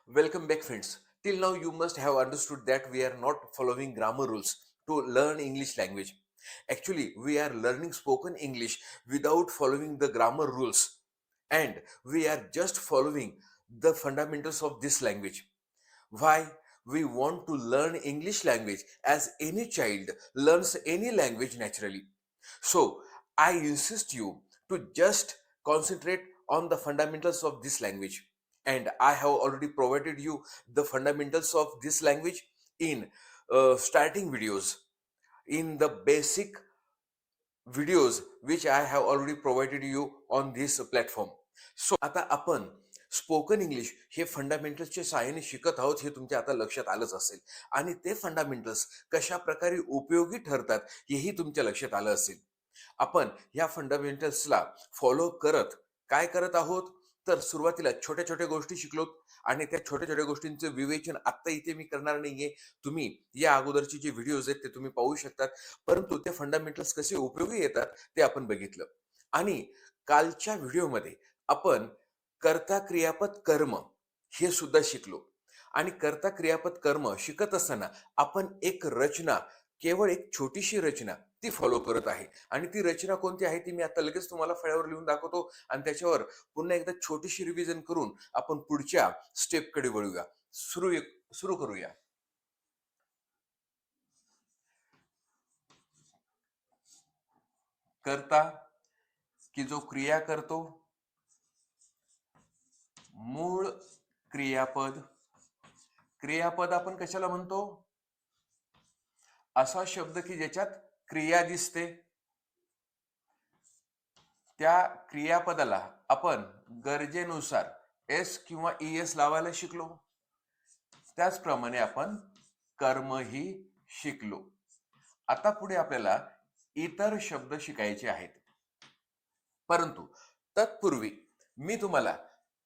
Welcome back, friends. Till now, you must have understood that we are not following grammar rules to learn English language. Actually, we are learning spoken English without following the grammar rules, and we are just following the fundamentals of this language. Why? We want to learn English language as any child learns any language naturally. So, I insist you to just concentrate on the fundamentals of this language. And I have already provided you the fundamentals of this language in starting videos, in the basic videos which I have already provided you on this platform. So आता आपण spoken English हे फंडामेंटल्सच्या सहाय्याने शिकत आहोत हे तुमच्या आता लक्षात आलंच असेल. आणि ते फंडामेंटल्स कशा प्रकारे उपयोगी ठरतात हेही तुमच्या लक्षात आलं असेल. आपण या फंडामेंटल्सला फॉलो करत काय करत आहोत, तर सुरुवातीला छोट्या छोट्या गोष्टी शिकलोत आणि त्या छोट्या छोट्या गोष्टींचं विवेचन आत्ता इथे मी करणार नाहीये. तुम्ही या अगोदरचे जे व्हिडिओज आहेत ते तुम्ही पाहू शकतात. परंतु ते फंडामेंटल्स कसे उपयोगी येतात ते आपण बघितलं. आणि कालच्या व्हिडिओमध्ये आपण कर्ता क्रियापद कर्म हे सुद्धा शिकलो. आणि कर्ता क्रियापद कर्म शिकत असताना आपण एक रचना, केवळ एक छोटीशी रचना ती फॉलो करत आहे. आणि ती रचना कोणती आहे ती मी आता लगेच तुम्हाला फळ्यावर लिहून दाखवतो आणि त्याच्यावर पुन्हा एकदा छोटीशी रिव्हिजन करून आपण पुढच्या स्टेपकडे वळूया. सुरू करूया. कर्ता की जो क्रिया करतो, मूळ क्रियापद. क्रियापद आपण कशाला म्हणतो? असा शब्द की ज्याच्यात क्रिया दिसते. त्या क्रियापदाला आपण गरजेनुसार एस किंवा ईएस लावायला शिकलो. त्याचप्रमाणे आपण कर्मही शिकलो. आता पुढे आपल्याला इतर शब्द शिकायचे आहेत. परंतु तत्पूर्वी मी तुम्हाला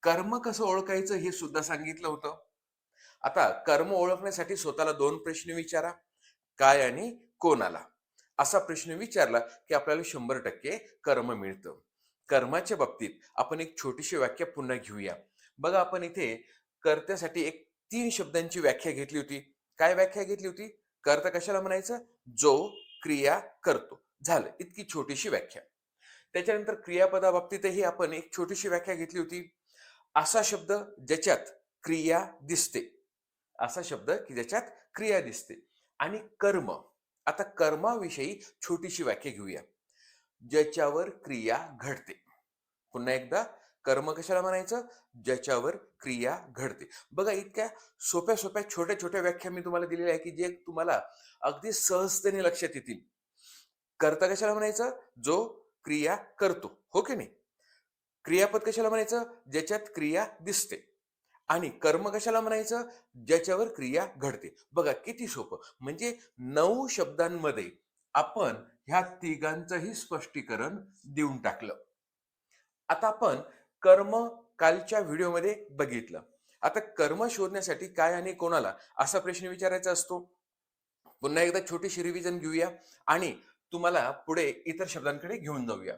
कर्म कसं ओळखायचं हे सुद्धा सांगितलं होतं. आता कर्म ओळखण्यासाठी स्वतःला 2 प्रश्न विचारा. काय आणि कोणाला? असा प्रश्न विचारला की आपल्याला 100% कर्म मिळतं. कर्माच्या बाबतीत आपण एक छोटीशी व्याख्या पुन्हा घेऊया. बघा, आपण इथे कर्त्यासाठी एक 3 शब्दांची व्याख्या घेतली होती. काय व्याख्या घेतली होती? कर्ता कशाला म्हणायचं? जो क्रिया करतो. झालं, इतकी छोटीशी व्याख्या. त्याच्यानंतर क्रियापदाबाबतीतही आपण एक छोटीशी व्याख्या घेतली होती. असा शब्द ज्याच्यात क्रिया दिसते. असा शब्द की ज्याच्यात क्रिया दिसते. आणि कर्म. आता कर्माविषयी छोटीशी व्याख्या घेऊया. ज्याच्यावर क्रिया घडते. पुन्हा एकदा, कर्म कशाला म्हणायचं? ज्याच्यावर क्रिया घडते. बघा, इतक्या सोप्या सोप्या छोट्या छोट्या व्याख्या मी तुम्हाला दिलेल्या आहे की जे तुम्हाला अगदी सहजतेने लक्षात येतील. कर्ता कशाला म्हणायचं? जो क्रिया करतो, हो की नाही? क्रियापद कशाला म्हणायचं? ज्याच्यात क्रिया दिसते. आणि कर्म कशाला म्हणायचं? ज्याच्यावर क्रिया घडते. बघा किती सोपं. म्हणजे 9 शब्दांमध्ये आपण ह्या तिघांचंही स्पष्टीकरण देऊन टाकलं. आता आपण कर्म कालच्या व्हिडिओमध्ये बघितलं. आता कर्म शोधण्यासाठी काय आणि कोणाला असा प्रश्न विचारायचा असतो. पुन्हा एकदा छोटीशी रिव्हिजन घेऊया आणि तुम्हाला पुढे इतर शब्दांकडे घेऊन जाऊया.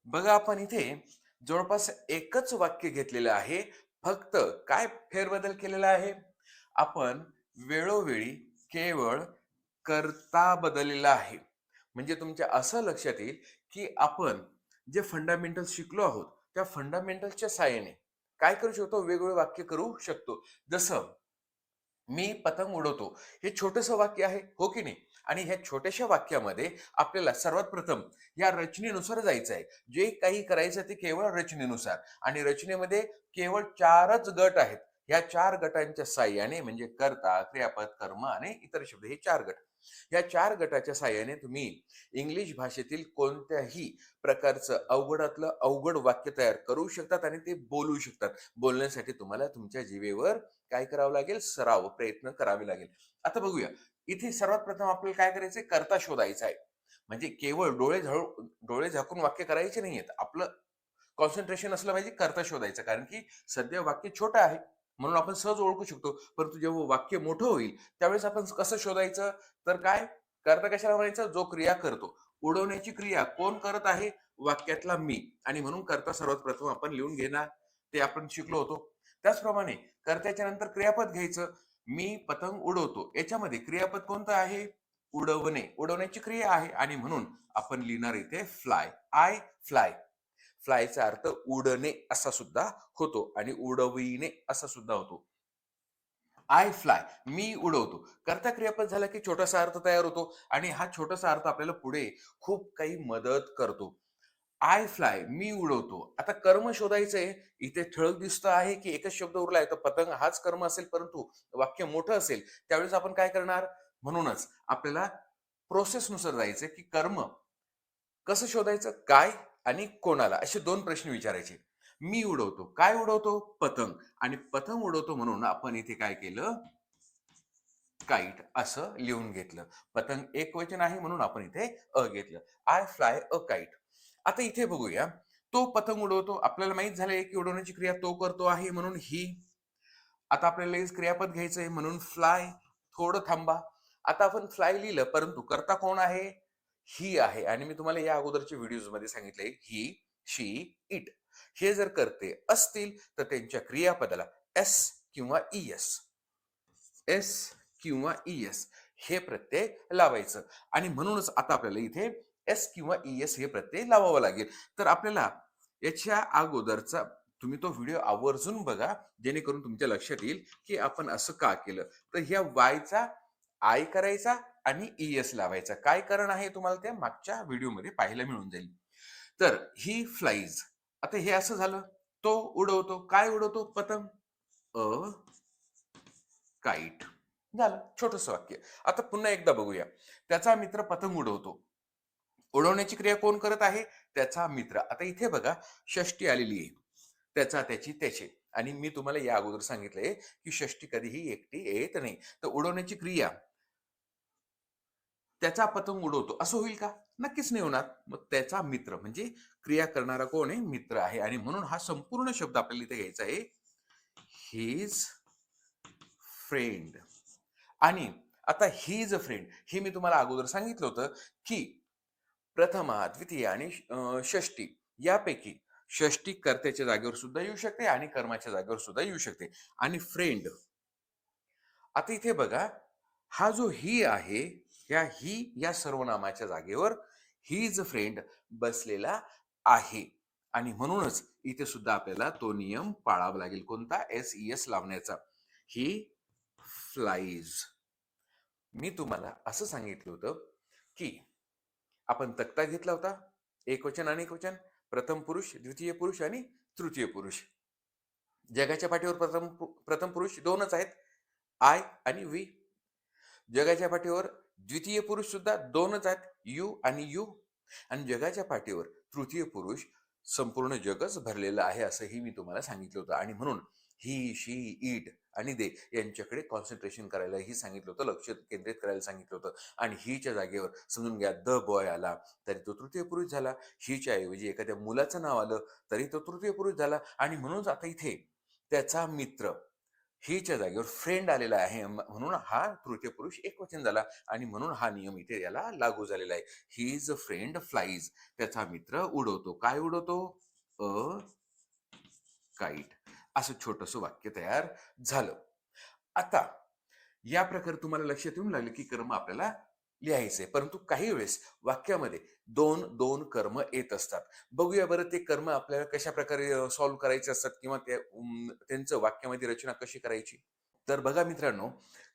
बघा, आपण इथे जवळपास एकच वाक्य घेतलेलं आहे. फक्त काय फेरबदल केलेला आहे? आपण वेळोवेळी केवळ कर्ता बदललेला आहे. म्हणजे तुमच्या असं लक्षात येईल की आपण जे फंडामेंटल्स शिकलो आहोत त्या फंडामेंटल्सच्या साहाय्याने काय करू शकतो? वेगवेगळे वाक्य करू शकतो. जसं मी पतंग उडवतो, हे छोटंसं वाक्य आहे, हो की नाही? आणि ह्या छोट्याशा वाक्यामध्ये आपल्याला सर्वात प्रथम या रचनेनुसार जायचं आहे. जे काही करायचं ते केवळ रचनेनुसार. आणि रचनेमध्ये केवळ 4च गट आहेत. या 4 गटांच्या साहाय्याने, म्हणजे कर्ता, क्रियापद, कर्म आणि इतर शब्द, हे 4 गट. या 4 गटाच्या साहाय्याने तुम्ही इंग्लिश भाषेतील कोणत्याही प्रकारचं अवघडातलं अवघड वाक्य तयार करू शकतात आणि ते बोलू शकतात. बोलण्यासाठी तुम्हाला तुमच्या जिभेवर काय करावं लागेल? सराव, प्रयत्न करावे लागेल. आता बघूया. इथे सर्वात प्रथम आपल्याला काय करायचंय? कर्ता शोधायचा आहे. म्हणजे केवळ डोळे झाकून वाक्य करायचे नाहीयेत. आपलं कॉन्सन्ट्रेशन असलं पाहिजे कर्ता शोधायचं. कारण की सध्या वाक्य छोटं आहे म्हणून आपण सहज ओळखू शकतो. परंतु जेव्हा वाक्य मोठं होईल त्यावेळेस आपण कसं शोधायचं? तर काय? कर्ता कशाला म्हणायचं? जो क्रिया करतो. उडवण्याची क्रिया कोण करत आहे? वाक्यातला मी. आणि म्हणून कर्ता सर्वात प्रथम आपण लिहून घेणार. ते आपण शिकलो होतो. त्याचप्रमाणे कर्त्याच्या नंतर क्रियापद घ्यायचं. मी पतंग उडवतो. याच्यामध्ये क्रियापद कोणतं आहे? उडवणे. उडवण्याची क्रिया आहे आणि म्हणून आपण लिहिणार इथे फ्लाय. I fly. फ्लायचा अर्थ उडणे असा सुद्धा होतो आणि उडविणे असा सुद्धा होतो. आय फ्लाय, मी उडवतो. कर्ता क्रियापद झाला की छोटासा अर्थ तयार होतो आणि हा छोटासा अर्थ आपल्याला पुढे खूप काही मदत करतो. आय फ्लाय, मी उडवतो. आता कर्म शोधायचंय. इथे ठळक दिसतं आहे की एकच शब्द उरलाय, तर पतंग हाच कर्म असेल, परंतु वाक्य मोठं असेल त्यावेळेस आपण काय करणार? म्हणूनच आपल्याला प्रोसेसनुसार जायचं की कर्म कसं शोधायचं, काय आणि कोणाला, असे दोन प्रश्न विचारायचे. मी उडवतो. काय उडवतो? पतंग. आणि पतंग उडवतो म्हणून आपण इथे काय केलं? काईट असं लिहून घेतलं. पतंग एकवचन आहे म्हणून आपण इथे अ घेतलं. I fly a kite. आता इथे बघूया. तो पतंग उडवतो. आपल्याला माहित झालंय की उडवण्याची क्रिया तो करतो आहे म्हणून ही. आता आपल्याला लगेच क्रियापद घ्यायचंय म्हणून फ्लाय. थोडं थांबा. आता आपण फ्लाय लिहिलं, परंतु कर्ता कोण आहे? ही आहे. आणि मी तुम्हाला या अगोदरच्या व्हिडिओज मध्ये सांगितलंय ही, शी, इट. हे जर करते असतील तर त्यांच्या क्रियापदाला एस किंवा ईएस, एस किंवा ईएस हे प्रत्यय लावायचं. आणि म्हणूनच आता आपल्याला इथे एस किंवा ईएस हे प्रत्यय लावावं लागेल. तर आपल्याला याच्या अगोदरचा तुम्ही तो व्हिडिओ आवर्जून बघा, जेणेकरून तुमच्या लक्षात येईल की आपण असं का केलं. तर ह्या वायचा आय करायचा आणि ईएस लावायचा. काय कारण आहे तुम्हाला त्या मागच्या व्हिडिओमध्ये पाहायला मिळून जाईल. तर ही फ्लाईज. आता हे असं झालं. तो उडवतो. काय उडवतो? पतंग. अ काईट. झालं छोटस वाक्य. आता पुन्हा एकदा बघूया. त्याचा मित्र पतंग उडवतो. उडवण्याची क्रिया कोण करत आहे? त्याचा मित्र. आता इथे बघा षष्टी आलेली आहे. त्याचा, त्याची, त्याचे. आणि मी तुम्हाला या अगोदर सांगितलंय की षष्टी कधीही एकटी येत नाही. तर उडवण्याची क्रिया त्याचा पतंग उडवतो असं होईल का? नक्कीच नाही होणार. मग त्याचा मित्र म्हणजे क्रिया करणारा कोण आहे? मित्र आहे. आणि म्हणून हा संपूर्ण शब्द आपल्याला इथे घ्यायचा आहे. His friend. आणि आता ही इज अ फ्रेंड हे मी तुम्हाला अगोदर सांगितलं होतं की प्रथमा, द्वितीय आणि षष्टी यापैकी षष्टी कर्त्याच्या जागेवर सुद्धा येऊ शकते आणि कर्माच्या जागेवर सुद्धा येऊ शकते. आणि फ्रेंड, आता इथे बघा, हा जो ही आहे, या ही या सर्वनामाच्या जागेवर ही इज अ फ्रेंड बसलेला आहे. आणि म्हणूनच इथे सुद्धा आपल्याला तो नियम पाळावा लागेल. कोणता? एस ई एस लावण्याचा. ही फ्लाईज. मी तुम्हाला असं सांगितलं होतं की आपण तक्ता घेतला होता. एकवचन आणि एकवचन, प्रथम पुरुष, द्वितीय पुरुष आणि तृतीय पुरुष. जगाच्या पाठीवर प्रथम प्रथम पुरुष दोनच आहेत, आय आणि वी. जगाच्या पाठीवर द्वितीय पुरुष सुद्धा दोनच आहेत, यू आणि यू. आणि जगाच्या पाठीवर तृतीय पुरुष संपूर्ण जगच भरलेलं आहे असंही मी तुम्हाला सांगितलं होतं. आणि म्हणून ही, शी, इट आणि दे यांच्याकडे कॉन्सन्ट्रेशन करायलाही सांगितलं होतं, लक्ष केंद्रित करायला सांगितलं होतं. आणि हीच्या जागेवर समजून घ्या द बॉय आला तरी तो तृतीय पुरुष झाला. हीच्या ऐवजी एखाद्या मुलाचं नाव आलं तरी तो तृतीय पुरुष झाला. आणि म्हणूनच आता इथे त्याचा मित्र हीच्या जागेवर फ्रेंड आलेला आहे, म्हणून हा तृतीय पुरुष एकवचन झाला. आणि म्हणून हा नियम इथे याला लागू झालेला आहे. He is a friend flies. त्याचा मित्र उडवतो. काय उडवतो? अ काईट. असं छोटस वाक्य तयार झालं. आता या प्रकारे तुम्हाला लक्षात येऊन लागलं की कर्म आपल्याला लिहायचंय, परंतु काही वेळेस वाक्यामध्ये दोन दोन कर्म येत असतात. बघूया बरं ते कर्म आपल्याला कशा प्रकारे सॉल्व्ह करायचे असतात किंवा त्यांचं वाक्यामध्ये रचना कशी करायची. तर बघा मित्रांनो,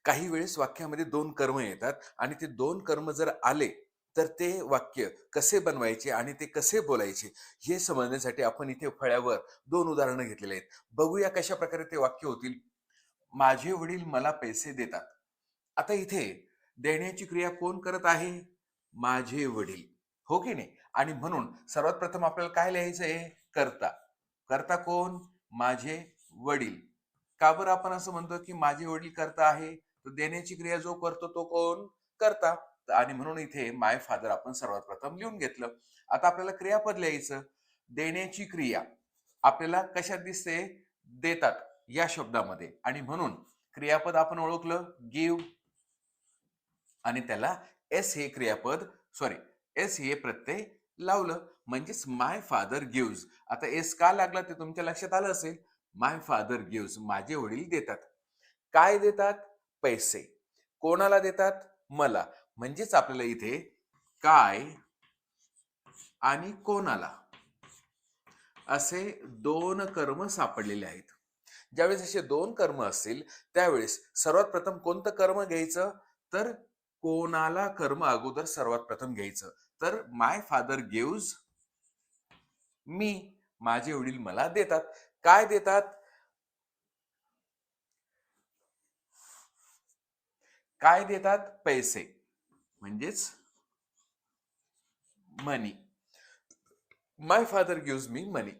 काही वेळेस वाक्यामध्ये दोन कर्म येतात आणि ते दोन कर्म जर आले तर ते वाक्य कसे बनवायचे आणि ते कसे बोलायचे हे समजण्यासाठी आपण इथे फळ्यावर दोन उदाहरणं घेतलेली आहेत. बघूया कशा प्रकारे ते वाक्य होतील. माझे वडील मला पैसे देतात. आता इथे देण्याची क्रिया कोण करत आहे? माझे वडील. हो की नाही? आणि म्हणून सर्वात प्रथम आपल्याला काय लिहायचं आहे? कर्ता. कर्ता कोण? माझे वडील. का बरं आपण असं म्हणतो की माझे वडील कर्ता आहे? तर देण्याची क्रिया जो करतो तो कोण? कर्ता. आणि म्हणून इथे माय फादर आपण सर्वात प्रथम लिहून घेतलं. आता आपल्याला क्रियापद लिहायचं. देण्याची क्रिया आपल्याला कशात दिसते? देतात या शब्दामध्ये. आणि म्हणून क्रियापद आपण ओळखलं, गिव्ह. आणि त्याला एस हे क्रियापद, सॉरी, एस हे प्रत्यय लावलं, म्हणजेच माय फादर गिव्हज. आता एस का लागला ते तुमच्या लक्षात आलं असेल. माय फादर गिव्स, माझे वडील देतात. काय देतात? पैसे. कोणाला देतात? मला. म्हणजेच आपल्याला इथे काय आणि कोणाला असे दोन कर्म सापडलेले आहेत. ज्यावेळेस असे दोन कर्म असतील त्यावेळेस सर्वात प्रथम कोणतं कर्म घ्यायचं? तर कोणाला कर्म अगोदर सर्वात प्रथम घ्यायचं. तर माय फादर गिव्स मी, माझे वडील मला देतात. काय देतात? काय देतात? पैसे, म्हणजेच मनी. माय फादर गिव्स मी मनी.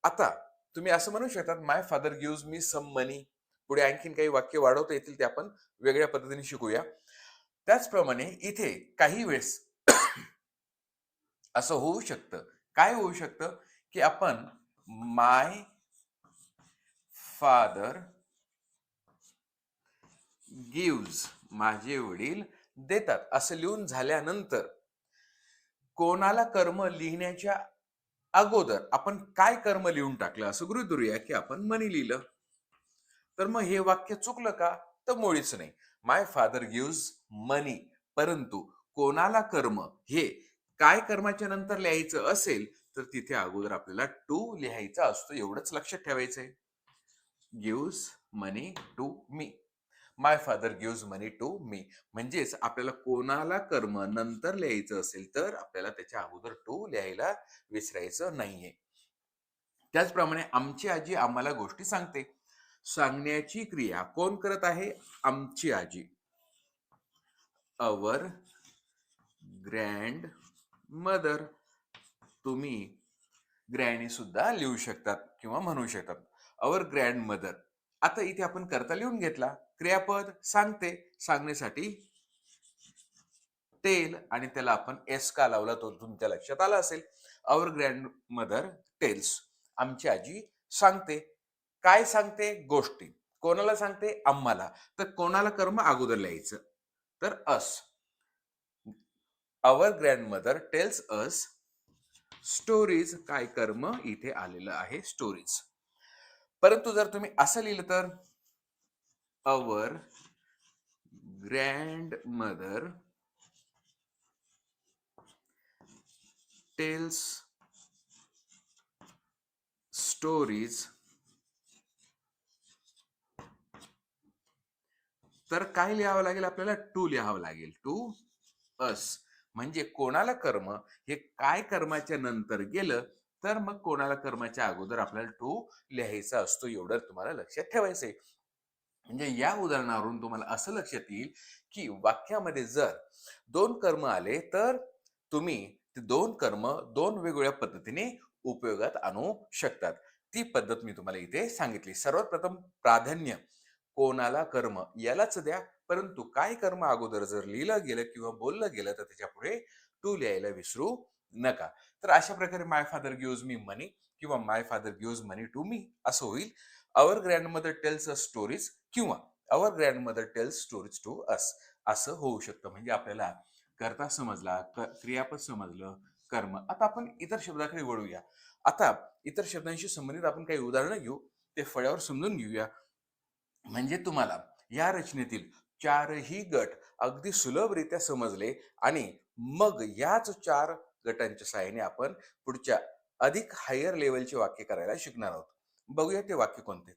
आता तुम्ही असं म्हणू शकता, माय father gives me some money. पुढे आणखीन काही वाक्य वाढवता येतील ते आपण वेगळ्या पद्धतीने शिकूया. त्याचप्रमाणे इथे काही वेळेस असं होऊ शकतं. काय होऊ शकतं? की आपण माय फादर गिव्स, माझे वडील देतात, असं लिहून झाल्यानंतर कोणाला कर्म लिहिण्याच्या अगोदर आपण काय कर्म लिहून टाकलं असं गृहीत धरूया की आपण मनी लिहिलं. तर मग हे वाक्य चुकलं का? तर मुळीच नाही. माय फादर गिव्स मनी, परंतु कोणाला कर्म हे काय कर्माच्या नंतर लिहायचं असेल तर तिथे अगोदर आपल्याला टू लिहायचा असतो, एवढंच लक्षात ठेवायचंय. Gives money to me. My father gives money to me. म्हणजेच आपल्याला कोणाला कर्म नंतर लिहायचं असेल तर आपल्याला त्याच्या अगोदर टू लिहायला विसरायचं नाहीये. त्याचप्रमाणे आमची आजी आम्हाला गोष्टी सांगते. सांगण्याची क्रिया कोण करत आहे? आमची आजी. Our grand mother. तुम्ही ग्रॅनी सुद्धा लिहू शकतात किंवा म्हणू शकतात. Our grand mother. आता इथे आपण कर्ता लिहून घेतला. क्रियापद सांगते, सांगण्यासाठी टेल, आणि त्याला आपण एस का लावला तो तुमच्या लक्षात आला असेल. Our grandmother tails. आमची आजी सांगते. काय सांगते? गोष्टी. कोणाला सांगते? आम्हाला. तर कोणाला कर्म अगोदर लिहायचं? तर अस. Our grandmother tells us stories. काय कर्म इथे आलेलं आहे? स्टोरीज. परंतु जर तुम्ही असं लिहिलं तर our grandmother tells stories, तर काय लिहावं लागेल? आपल्याला टू लिहावं लागेल. To us. म्हणजे कोणाला कर्म हे काय कर्माच्या नंतर गेलं तर मग कोणाला कर्माच्या अगोदर आपल्याला टू लिहायचा असतो, एवढं तुम्हाला लक्षात ठेवायचंय. म्हणजे या उदाहरणावरून तुम्हाला असं लक्षात येईल की वाक्यामध्ये जर दोन कर्म आले तर तुम्ही ते दोन कर्म दोन वेगवेगळ्या पद्धतीने उपयोगात आणू शकतात. ती पद्धत मी तुम्हाला इथे सांगितली. सर्वात प्रथम प्राधान्य कोणाला कर्म यालाच द्या, परंतु काय कर्म अगोदर जर लिहिलं गेलं किंवा बोललं गेलं तर त्याच्या पुढे टू लिहायला विसरू नका. तर अशा प्रकारे माय फादर गिव्स मी मनी किंवा my father gives money to me असं होईल. Our grandmother tells us stories किंवा our grandmother tells stories to us असं होऊ शकतं. म्हणजे आपल्याला कर्ता समजला, क्रियापद समजलं, कर्म. आता आपण इतर शब्दाकडे वळूया. आता इतर शब्दांशी संबंधित आपण काही उदाहरणं घेऊ, ते फळ्यावर समजून घेऊया. म्हणजे तुम्हाला या रचनेतील चारही गट अगदी सुलभरित्या समजले आणि मग याच चार गटांच्या सहाय्याने आपण पुढच्या अधिक हायर लेवलचे वाक्य करायला शिकणार आहोत. बघूया ते वाक्य कोणते.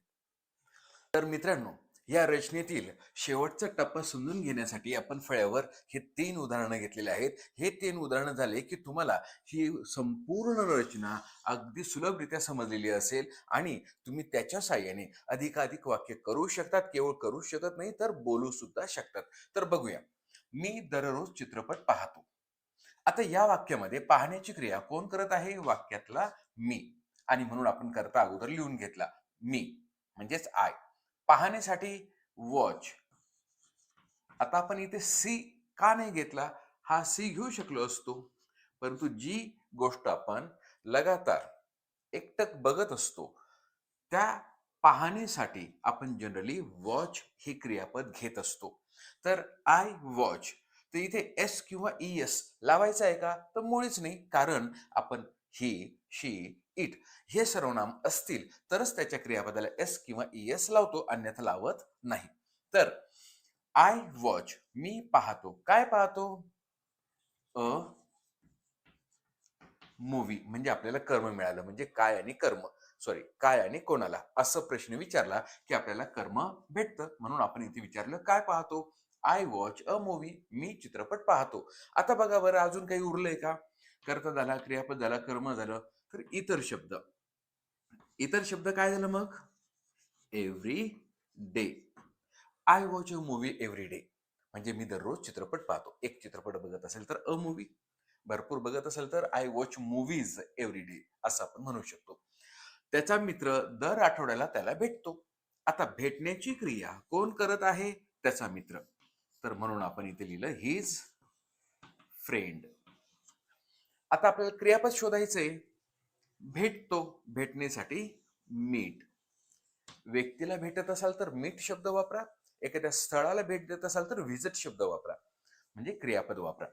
तर मित्रांनो, या रचनेतील शेवटचा टप्पा समजून घेण्यासाठी आपण फळ्यावर हे 3 उदाहरणं घेतलेले आहेत. हे 3 उदाहरणं झाले की तुम्हाला ही संपूर्ण रचना अगदी सुलभरित्या समजलेली असेल आणि तुम्ही त्याच्या साहाय्याने अधिकाधिक वाक्य करू शकतात. केवळ करू शकत नाही तर बोलू सुद्धा शकतात. तर बघूया. मी दररोज चित्रपट पाहतो. आता या वाक्यामध्ये पाहण्याची क्रिया कोण करत आहे? वाक्यातला मी. आणि म्हणून आपण करता अगोदर लिहून घेतला मी, म्हणजेच आय. पाहण्यासाठी वॉच. आता आपण इथे सी का नाही घेतला? हा सी घेऊ शकलो असतो, परंतु जी गोष्ट आपण लगातार एकटक बघत असतो त्या पाहण्यासाठी आपण जनरली वॉच हे क्रियापद घेत असतो. तर आय वॉच. तर इथे एस किंवा ई एस लावायचा आहे का? तर मुळीच नाही, कारण आपण ही, शी, इट हे सर्वनाम असतील तरच त्याच्या क्रियापदाला एस किंवा ईएस लावतो, अन्यथा लावत नाही. तर आय वॉच, मी पाहतो. काय पाहतो? अ मूवी, म्हणजे आपल्याला कर्म मिळालं. म्हणजे काय आणि कर्म, सॉरी, काय आणि कोणाला, असं प्रश्न विचारला की आपल्याला कर्म भेटतं. म्हणून आपण इथे विचारलं काय पाहतो? आय वॉच अ मूवी, मी चित्रपट पाहतो. आता बघा बरं, अजून काही उरलंय का? कर्ता झाला, क्रियापद झाला, कर्म झालं, तर इतर शब्द. इतर शब्द काय झालं मग? Every day. I watch a movie every day, म्हणजे मी दररोज चित्रपट पाहतो. एक चित्रपट बघत असेल तर अ मूवी, भरपूर बघत असेल तर I watch movies every day, असं आपण म्हणू शकतो. त्याचा मित्र दर आठवड्याला त्याला भेटतो. आता भेटण्याची क्रिया कोण करत आहे? त्याचा मित्र. तर म्हणून आपण इथे लिहिलं हिज फ्रेंड. आता आपल्याला क्रियापद शोधायचंय. भेटतो, भेटण्यासाठी मीट. व्यक्तीला भेटत असाल तर मीट शब्द वापरा. एखाद्या स्थळाला भेट देत असाल तर व्हिजिट शब्द वापरा, म्हणजे क्रियापद वापरा.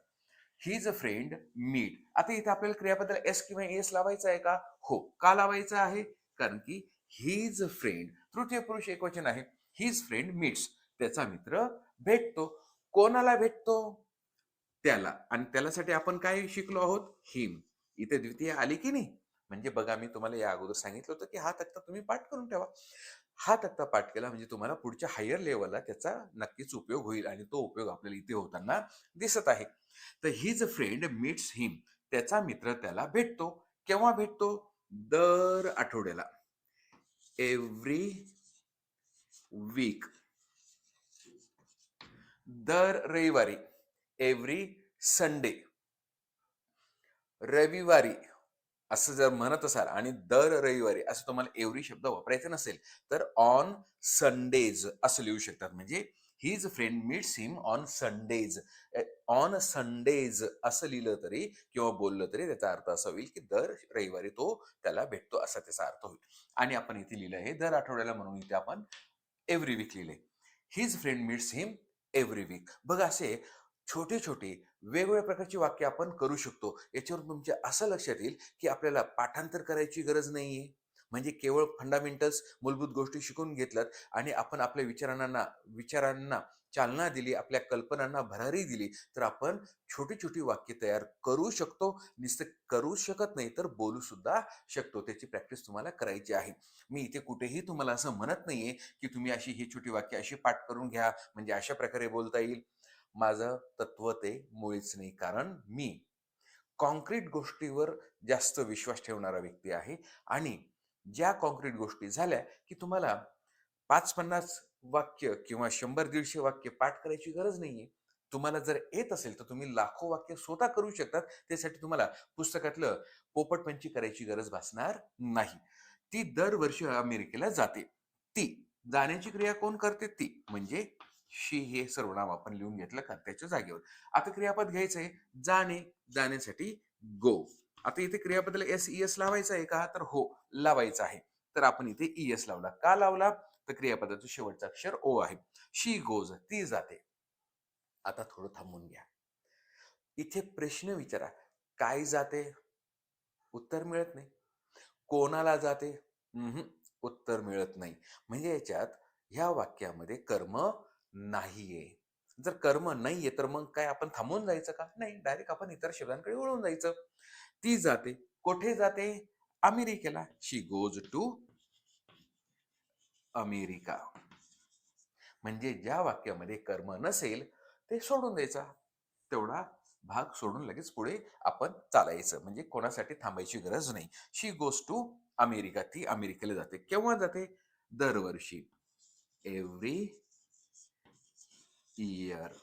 His a friend meet. आता इथे आपल्याला क्रियापदाला एस किंवा एस लावायचा आहे का? हो. का लावायचा आहे? कारण की हिज फ्रेंड तृतीय पुरुष एकवचन आहे. हिज फ्रेंड मीट्स, त्याचा मित्र भेटतो. कोणाला भेटतो? त्याला. आणि त्यालासाठी आपण काय शिकलो आहोत? हिम. इथे द्वितीय आली की नाही? म्हणजे बघा, मी तुम्हाला या अगोदर सांगितलं होतं की हा तक्ता तुम्ही पाठ करून ठेवा. हा तक्ता पाठ केला म्हणजे तुम्हाला पुढच्या हायर लेवलला त्याचा नक्कीच उपयोग होईल, आणि तो उपयोग आपल्याला इथे होताना दिसत आहे. तर हिज फ्रेंड मीट्स हिम, त्याचा मित्र त्याला भेटतो. केव्हा भेटतो? दर आठवड्याला, एव्हरी वीक. दर रविवारी, एव्हरी संडे. रविवारी असं जर म्हणत असाल आणि दर रविवारी असं तुम्हाला एव्हरी शब्द वापरायचा नसेल तर ऑन संडेज असं लिहू शकतात. म्हणजे his friend meats him on Sundays. On Sundays असं लिहिलं तरी किंवा बोललं तरी त्याचा अर्थ असा होईल की दर रविवारी तो त्याला भेटतो, असा त्याचा अर्थ होईल. आणि आपण इथे लिहिलं आहे दर आठवड्याला, म्हणून इथे आपण एव्हरी वीक लिहिले. हिज फ्रेंड मीट्स हिम एव्हरी वीक. बघा, असे छोटे छोटे वेगवेगळ्या प्रकारची वाक्य आपण करू शकतो. याच्यावरून तुमच्या असं लक्षात येईल की आपल्याला पाठांतर करायची गरज नाहीये. म्हणजे केवळ फंडामेंटल्स, मूलभूत गोष्टी शिकून घेतल्यात आणि आपण आपल्या विचारांना चालना दिली, आपल्या कल्पनांना भरारी दिली, तर आपण छोटी छोटी वाक्य तयार करू शकतो. नुसतं करू शकत नाही तर बोलू सुद्धा शकतो. त्याची प्रॅक्टिस तुम्हाला करायची आहे. मी इथे कुठेही तुम्हाला असं म्हणत नाहीये की तुम्ही अशी ही छोटी वाक्य अशी पाठ करून घ्या म्हणजे अशा प्रकारे बोलता येईल. माझं तत्व ते मुळीच नाही. कारण मी कॉन्क्रीट गोष्टीवर जास्त विश्वास ठेवणारा व्यक्ती आहे. आणि ज्या कॉन्क्रीट गोष्टी झाल्या की तुम्हाला 5-50 वाक्य किंवा 100-150 वाक्य पाठ करायची गरज नाहीये. तुम्हाला जर येत असेल तर तुम्ही लाखो वाक्य स्वतः करू शकतात. त्यासाठी तुम्हाला पुस्तकातलं पोपटपंची करायची गरज भासणार नाही. ती दरवर्षी अमेरिकेला जाते. ती जाण्याची क्रिया कोण करते? ती, म्हणजे शी हे सर्वनाम आपण लिहून घेतलं कर्त्याच्या जागेवर. आता क्रियापद घ्यायचंय जाणे. जाण्यासाठी गो. आता इथे क्रियापदाला एस ईएस लावायचा आहे का? तर हो, लावायचा आहे. तर आपण इथे ईएस लावला. का लावला? तर क्रियापदाचं शेवटचं अक्षर ओ आहे. शी गोज, ती जाते. आता थोडं थांबून घ्या. इथे प्रश्न विचारा, काय जाते? उत्तर मिळत नाही. कोणाला जाते? उत्तर मिळत नाही. म्हणजे याच्यात ह्या वाक्यामध्ये कर्म नाहीये. जर कर्म नाहीये तर मग काय आपण थांबून जायचं का? नाही, डायरेक्ट आपण इतर शब्दांकडे वळून जायचं. ती जाते. कुठे जाते? अमेरिकेला. शी गोज टू अमेरिका. म्हणजे ज्या वाक्यामध्ये कर्म नसेल ते सोडून द्यायचा. तेवढा भाग सोडून लगेच पुढे आपण चालायचं. म्हणजे कोणासाठी थांबायची गरज नाही. शी गोज टू अमेरिका. ती अमेरिकेला जाते. केव्हा जाते? दरवर्षी, एव्हरी इयर.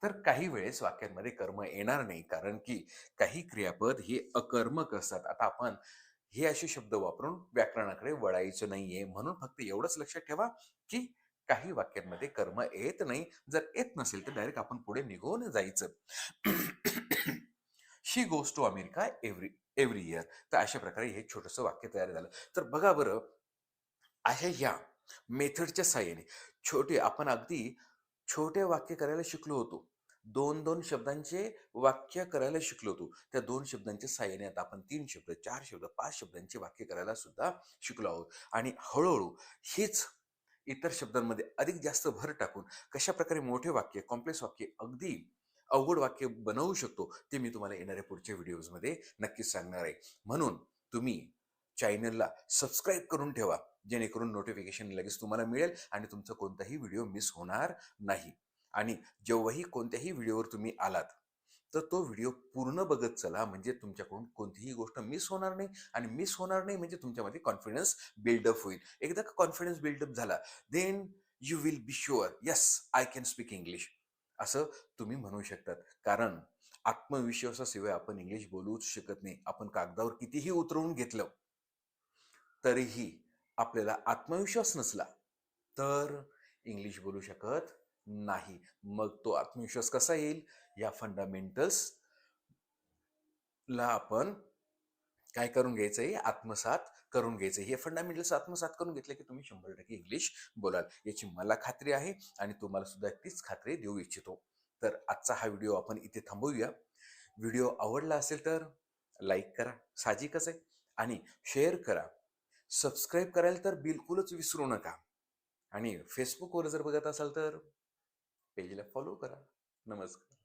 तर काही वेळेस वाक्यांमध्ये कर्म येणार नाही, कारण की काही क्रियापद हे अकर्मक असतात. आता आपण हे असे शब्द वापरून व्याकरणाकडे वळायचं नाहीये. म्हणून फक्त एवढंच लक्षात ठेवा की काही वाक्यांमध्ये कर्म येत नाही. जर येत नसेल तर डायरेक्ट आपण पुढे निघून जायचं. She goes to America every every year. तर अशा प्रकारे हे छोटंसं वाक्य तयार झालं. तर बघा बरं, अशा या मेथडच्या साहाय्याने आपण अगदी छोटे वाक्य करायला शिकलो होतो. 2-2 शब्दांचे वाक्य करायला शिकलो होतो. त्या 2 शब्दांच्या सहाय्याने आता आपण 3 शब्द, 4 शब्द, 5 शब्दांची वाक्य करायला सुद्धा शिकलो आहोत. आणि हळू-हळू हीच इतर शब्दांमध्ये अधिक जास्त भर टाकून कशाप्रकारे मोठे वाक्य, कॉम्प्लेक्स वाक्य, अगदी अवघड वाक्य बनवू शकतो, ते मी तुम्हाला येणाऱ्या पुढच्या व्हिडिओजमध्ये नक्कीच सांगणार आहे. म्हणून तुम्ही चॅनलला सबस्क्राईब करून ठेवा, जेणेकरून नोटिफिकेशन लगेच तुम्हाला मिळेल आणि तुमचा कोणताही व्हिडिओ मिस होणार नाही. आणि जेव्हाही कोणत्याही व्हिडिओवर तुम्ही आलात, तर तो व्हिडिओ पूर्ण बघत चला, म्हणजे तुमच्याकडून कोणतीही गोष्ट मिस होणार नाही. आणि मिस होणार नाही म्हणजे तुमच्यामध्ये कॉन्फिडन्स बिल्डअप होईल. एकदा का कॉन्फिडन्स बिल्डअप झाला, then you will be sure, yes I can speak English, असं तुम्ही म्हणू शकतात. कारण आत्मविश्वासाशिवाय आपण इंग्लिश बोलूच शकत नाही. आपण कागदावर कितीही उतरवून घेतलं, तरीही आपल्याला आत्मविश्वास नसला, तर इंग्लिश बोलू शकत नाही. मग तो आत्मविश्वास कसा येईल? या फंडामेंटल्सला आपण काय करून घ्यायचंय? आत्मसात करून घ्यायचंय. हे फंडामेंटल्स आत्मसात करून घेतले की तुम्ही 100% इंग्लिश बोलाल, याची मला खात्री आहे आणि तुम्हाला सुद्धा तीच खात्री देऊ इच्छितो. तर आजचा हा व्हिडिओ आपण इथे थांबवूया. व्हिडिओ आवडला असेल तर लाईक करा, साहजिकच आहे, आणि शेअर करा. सबस्क्राईब करायला तर बिलकुलच विसरू नका. आणि फेसबुकवर जर बघत असाल तर पेजला फॉलो करा. नमस्कार.